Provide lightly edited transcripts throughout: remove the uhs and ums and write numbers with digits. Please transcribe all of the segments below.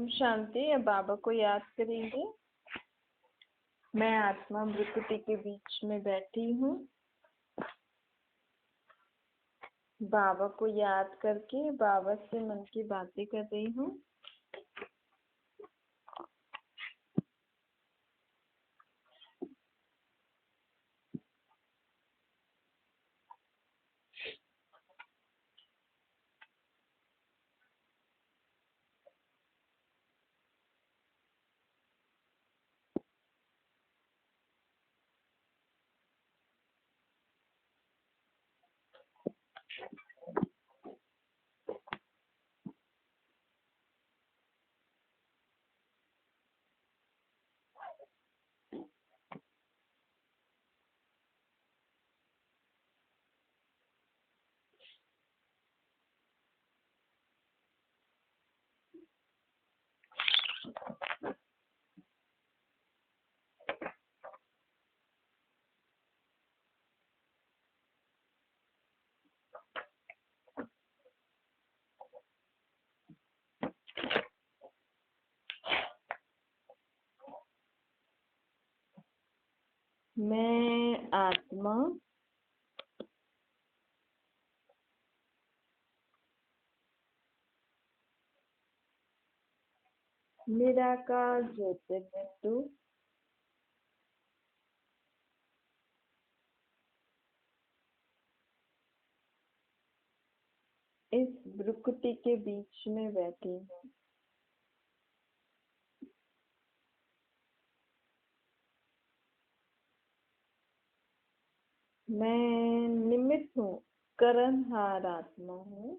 ओम शांति। अब बाबा को याद करेंगे। मैं आत्मा भ्रुकुटी के बीच में बैठी हूँ। बाबा को याद करके बाबा से मन की बातें कर रही हूँ। मैं आत्मा निराकार ज्योतिर्बिंदु इस भ्रुकुटी के बीच में बैठी हूँ। मैं निमित्त हूँ, करनहार आत्मा हूँ।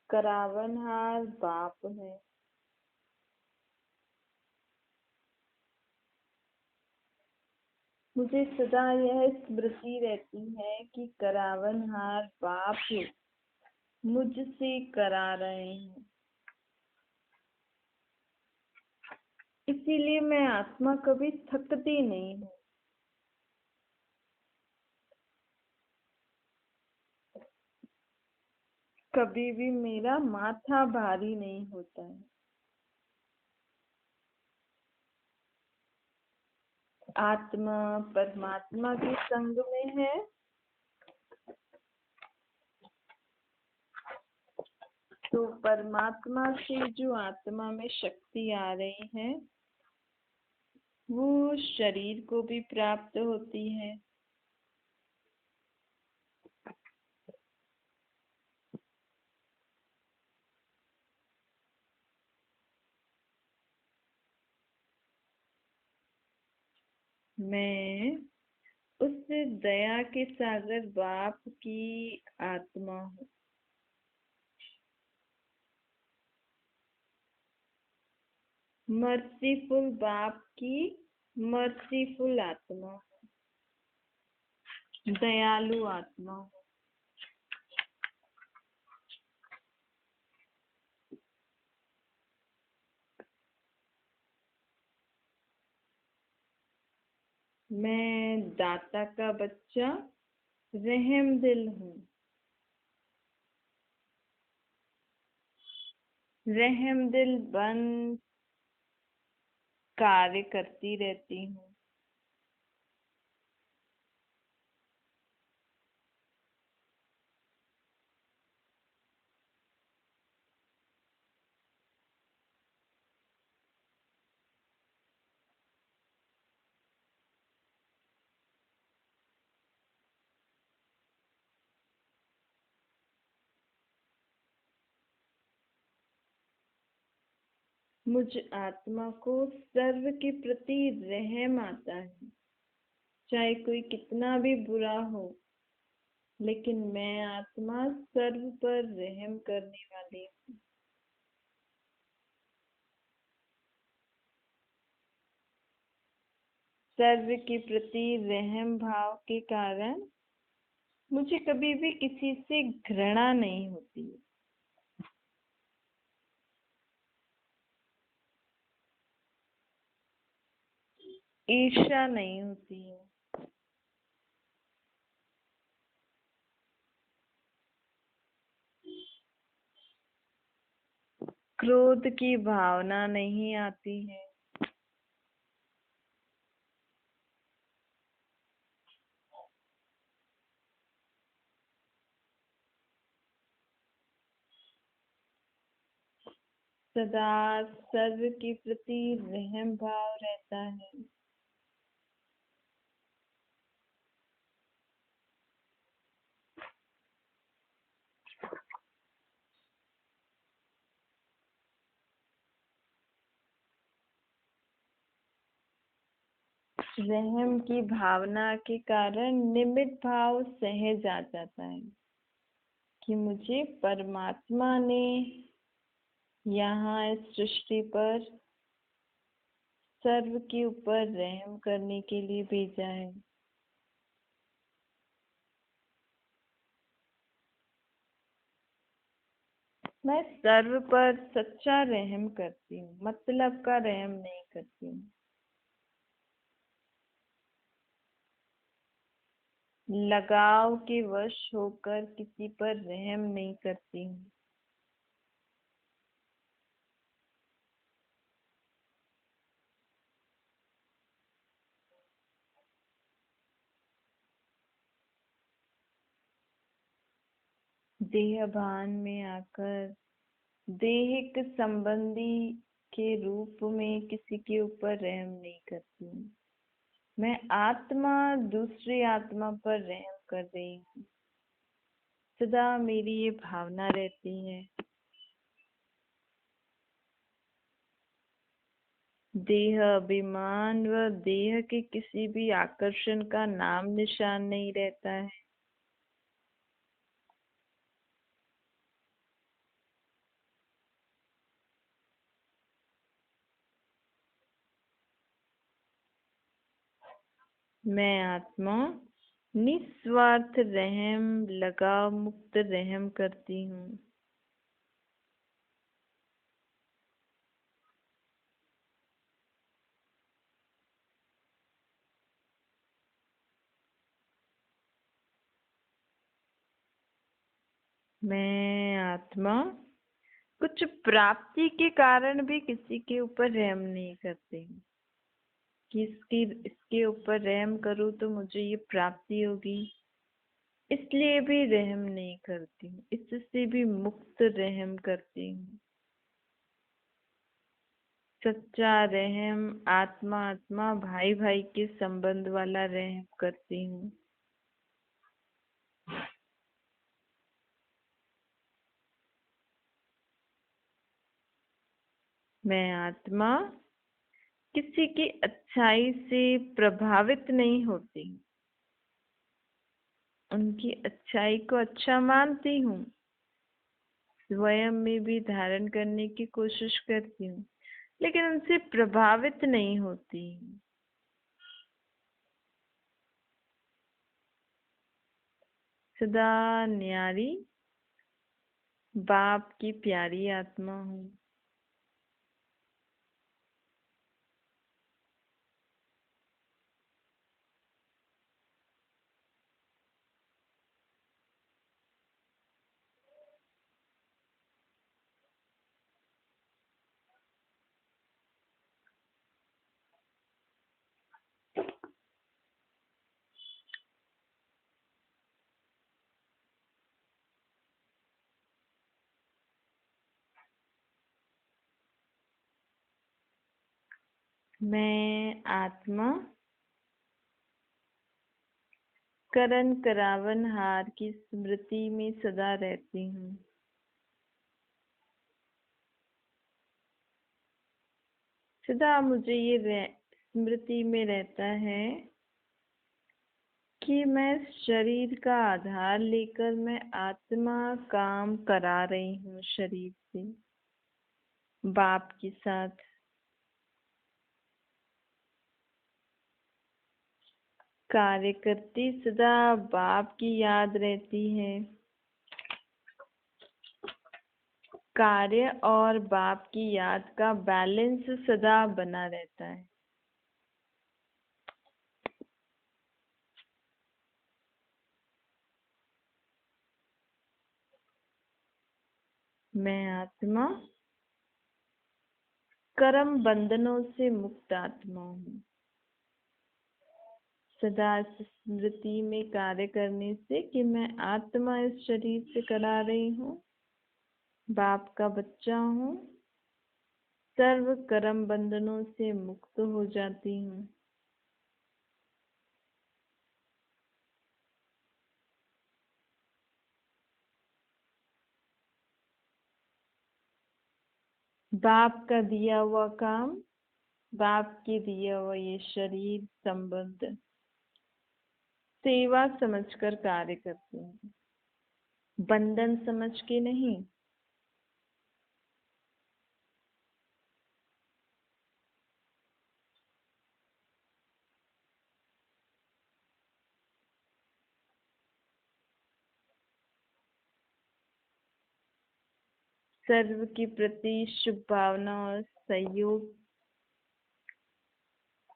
करावनहार बाप है। मुझे सदा यह स्मृति रहती है कि करावनहार बाप मुझसे करा रहे हैं। इसीलिए मैं आत्मा कभी थकती नहीं हूँ। कभी भी मेरा माथा भारी नहीं होता है। आत्मा परमात्मा के संग में है तो परमात्मा से जो आत्मा में शक्ति आ रही है वो शरीर को भी प्राप्त होती है। मैं उस दया के सागर बाप की आत्मा हूँ। मर्सीफुल बाप की मर्सीफुल आत्मा, दयालु आत्मा हूँ। मैं दाता का बच्चा रहम दिल हूँ। रहम दिल बन कार्य करती रहती हूँ। मुझ आत्मा को सर्व के प्रति रहम आता है, चाहे कोई कितना भी बुरा हो, लेकिन मैं आत्मा सर्व पर रहम करने वाली हूँ। सर्व के प्रति रहम भाव के कारण मुझे कभी भी किसी से घृणा नहीं होती। ईर्ष्या नहीं होती है। क्रोध की भावना नहीं आती है। सदा सर्व के प्रति रहम भाव रहता है। रहम की भावना के कारण निमित्त भाव सहज आ जाता है कि मुझे परमात्मा ने यहाँ इस सृष्टि पर सर्व के ऊपर रहम करने के लिए भेजा है। मैं सर्व पर सच्चा रहम करती हूँ, मतलब का रहम नहीं करती हूँ। लगाव के वश होकर किसी पर रहम नहीं करती हूँ। देह भान में आकर देहिक संबंधी के रूप में किसी के ऊपर रहम नहीं करती हूँ। मैं आत्मा दूसरी आत्मा पर रहम कर रही हूँ। सदा मेरी ये भावना रहती है। देह अभिमान व देह के किसी भी आकर्षण का नाम निशान नहीं रहता है। मैं आत्मा निस्वार्थ रहम लगाव मुक्त रहम करती हूँ। मैं आत्मा कुछ प्राप्ति के कारण भी किसी के ऊपर रहम नहीं करती हूँ कि इसके ऊपर रहम करूँ तो मुझे ये प्राप्ति होगी, इसलिए भी रहम नहीं करती हूँ। इससे भी मुक्त रहम करती हूँ। सच्चा रहम आत्मा आत्मा भाई भाई के संबंध वाला रहम करती हूँ। मैं आत्मा किसी की अच्छाई से प्रभावित नहीं होती, उनकी अच्छाई को अच्छा मानती हूँ, स्वयं में भी धारण करने की कोशिश करती हूँ, लेकिन उनसे प्रभावित नहीं होती। सदा न्यारी बाप की प्यारी आत्मा हूँ। मैं आत्मा करण करावन हार की स्मृति में सदा रहती हूँ। सदा मुझे ये स्मृति में रहता है कि मैं शरीर का आधार लेकर मैं आत्मा काम करा रही हूँ शरीर से, बाप के साथ। कार्य करती सदा बाप की याद रहती है। कार्य और बाप की याद का बैलेंस सदा बना रहता है। मैं आत्मा कर्म बंधनों से मुक्त आत्मा हूँ। सदा स्मृति में कार्य करने से कि मैं आत्मा इस शरीर से करा रही हूँ, बाप का बच्चा हूँ, सर्व कर्म बंधनों से मुक्त हो जाती हूँ। बाप का दिया हुआ काम, बाप के दिया हुआ ये शरीर संबंध सेवा समझकर कार्य करते हैं, बंधन समझ के नहीं। सर्व के प्रति शुभ भावना और सहयोग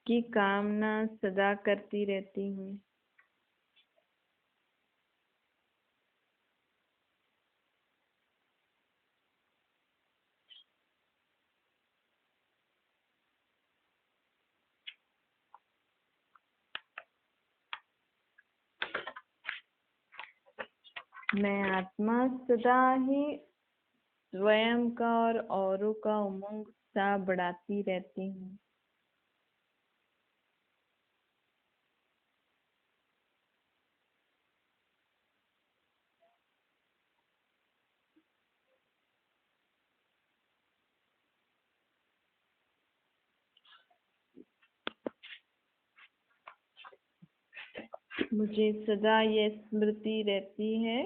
की कामना सदा करती रहती हूँ। मैं आत्मा सदा ही स्वयं का और औरों का उमंग उत्साह बढ़ाती रहती हूँ। मुझे सदा यह स्मृति रहती है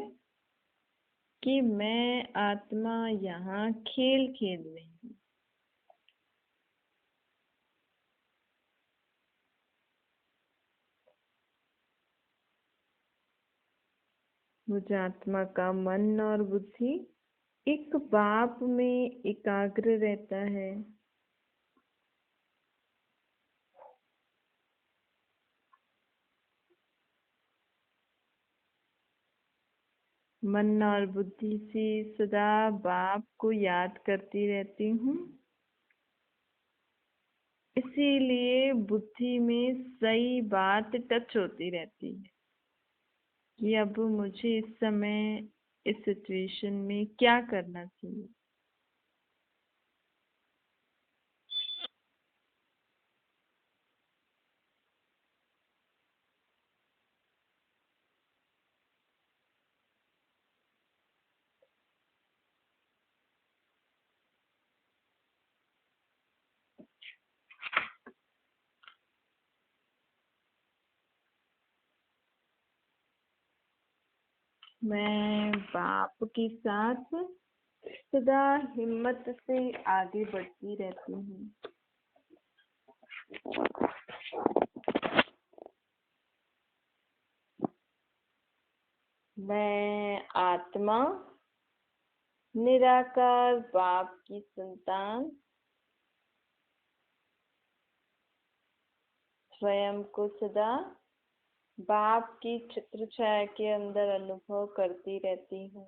कि मैं आत्मा यहाँ खेल खेल रही हूँ। मुझे आत्मा का मन और बुद्धि एक बाप में एकाग्र रहता है। मन और बुद्धि से सदा बाप को याद करती रहती हूँ। इसीलिए बुद्धि में सही बात टच होती रहती है कि अब मुझे इस समय इस सिचुएशन में क्या करना चाहिए। मैं बाप के साथ सदा हिम्मत से आगे बढ़ती रहती हूँ। मैं आत्मा निराकार बाप की संतान स्वयं को सदा बाप की छत्र छाया के अंदर अनुभव करती रहती हूँ।